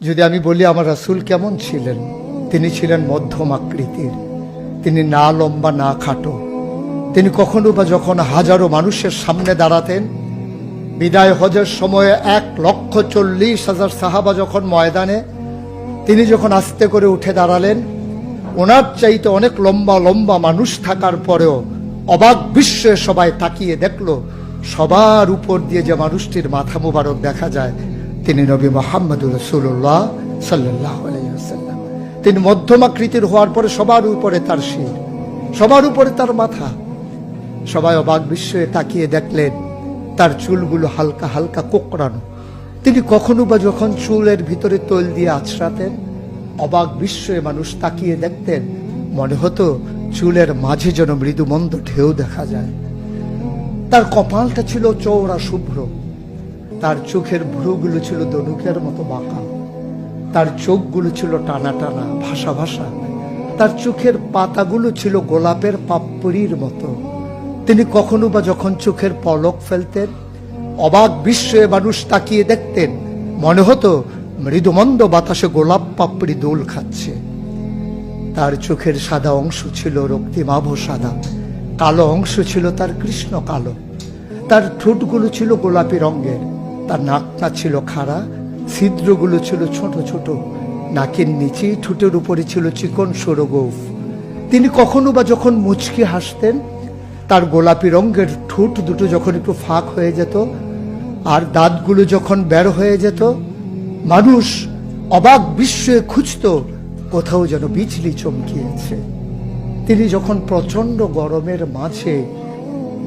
যদি আমি বলি আমার রাসূল কেমন ছিলেন, তিনি ছিলেন মধ্যম আকৃতির। তিনি না লম্বা না খাটো। তিনি কখনো বা যখন হাজারো মানুষের সামনে দাঁড়াতেন, বিদায় হজের সময়ে 1,40,000 সাহাবা যখন ময়দানে, তিনি যখন আস্তে করে উঠে দাঁড়ালেন, ওনার চাইতে অনেক লম্বা লম্বা মানুষ থাকার পরেও অবাক বিস্ময়ে সবাই তাকিয়ে দেখলো সবার উপর দিয়ে যে মানুষটির মাথা মুবারক দেখা যায়, তিনি নবী মুহাম্মদুর রাসূলুল্লাহ সাল্লাল্লাহু আলাইহি ওয়াসাল্লাম। তিনি মধ্যম আকৃতির হওয়ার পরে সবার উপরে তার শির, সবার উপরে তার মাথা। সবাই অবাক বিস্ময়ে তাকিয়ে দেখলেন তার চুলগুলো হালকা হালকা কোঁকড়ানো। তিনি কখনো বা যখন চুলের ভিতরে তৈল দিয়ে আছড়াতেন, অবাক বিস্ময়ে মানুষ তাকিয়ে দেখতেন, মনে হতো চুলের মাঝে যেন মৃদুমন্দ ঢেউ দেখা যায়। তার কপালটা ছিল চওড়া শুভ্র, তার চোখের ভ্রুগুলো ছিল ধনুকের মতো বাঁকা, তার চোখগুলো ছিল টানা টানা ভাসা ভাসা, তার চোখের পাতাগুলো ছিল গোলাপের পাপড়ির মতো। তিনি কখনো বা যখন চোখের পলক ফেলতেন, অবাক বিস্ময়ে মানুষ তাকিয়ে দেখতেন, মনে হতো মৃদুমন্দ বাতাসে গোলাপ পাপড়ি দোল খাচ্ছে। তার চোখের সাদা অংশ ছিল রক্তিমাভ সাদা, কালো অংশ ছিল তার কৃষ্ণ কালো। তার ঠোঁটগুলো ছিল গোলাপি রঙের, তার নাকটা ছিল খাড়া, ছিদ্রগুলো ছিল ছোট ছোট, নাকের নিচে ঠোঁটের উপরে ছিল চিকন সরু গোঁফ। তিনি কখনো বা যখন মুচকি হাসতেন, তার গোলাপি রঙের ঠোঁট দুটো যখন একটু ফাঁক হয়ে যেত আর দাঁতগুলো যখন বের হয়ে যেত, মানুষ অবাক বিস্ময়ে খুঁজত কোথাও যেন বিজলি চমকিয়েছে। তিনি যখন প্রচন্ড গরমের মাঝে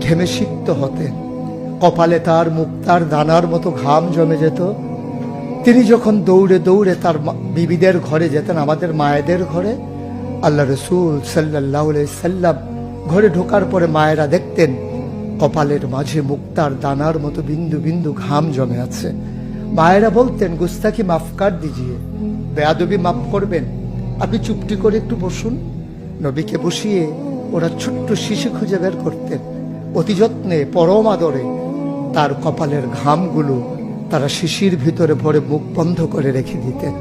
ঘেমে সিক্ত হতেন, কপালে তার মুক্তার দানার মতো ঘাম জমে যেত। তিনি যখন দৌড়ে দৌড়ে তার বিবিদের ঘরে যেতেন, আমাদের মায়েদের ঘরে, আল্লাহ রাসূল সাল্লাল্লাহু আলাইহি সাল্লাম ঘরে ঢোকার পরে মায়েরা দেখতেন কপালের মাঝে মুক্তার দানার মতো বিন্দু বিন্দু ঘাম জমে আছে। মায়েরা বলতেন, গুস্তাখি মাফ কর দিজিয়ে, বেয়াদবি মাফ করবেন, আপনি চুপটি করে একটু বসুন। নবীকে বসিয়ে ওরা ছোট্ট শিশু খুঁজে বের করতেন, অতি যত্নে পরম আদরে তার কপালের ঘামগুলো তারা শিশির ভিতরে ভরে মুখ বন্ধ করে রেখে দিতেন।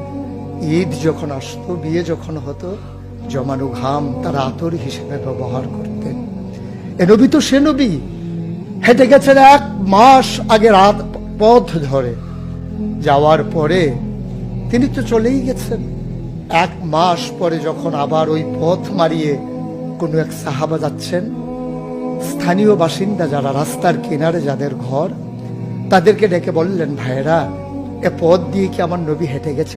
ঈদ যখন আসতো, বিয়ে যখন হতো, জমানো ঘাম তারা আতর হিসেবে ব্যবহার করতেন। এ নবী তো সে নবী, হেঁটে গেছেন 1 মাস আগে রাত পথ ধরে, যাওয়ার পরে তিনি তো চলেই গেছেন। 1 মাস পরে যখন আবার ওই পথ মারিয়ে কোনো এক সাহাবা যাচ্ছেন, স্থানীয় বাসিন্দা যারা রাস্তার কিনারে যাদের ঘর, তাদেরকে ডেকে বললেন, ভাইরা, এ পথ দিয়ে কি আমার নবী হেঁটে গেছে?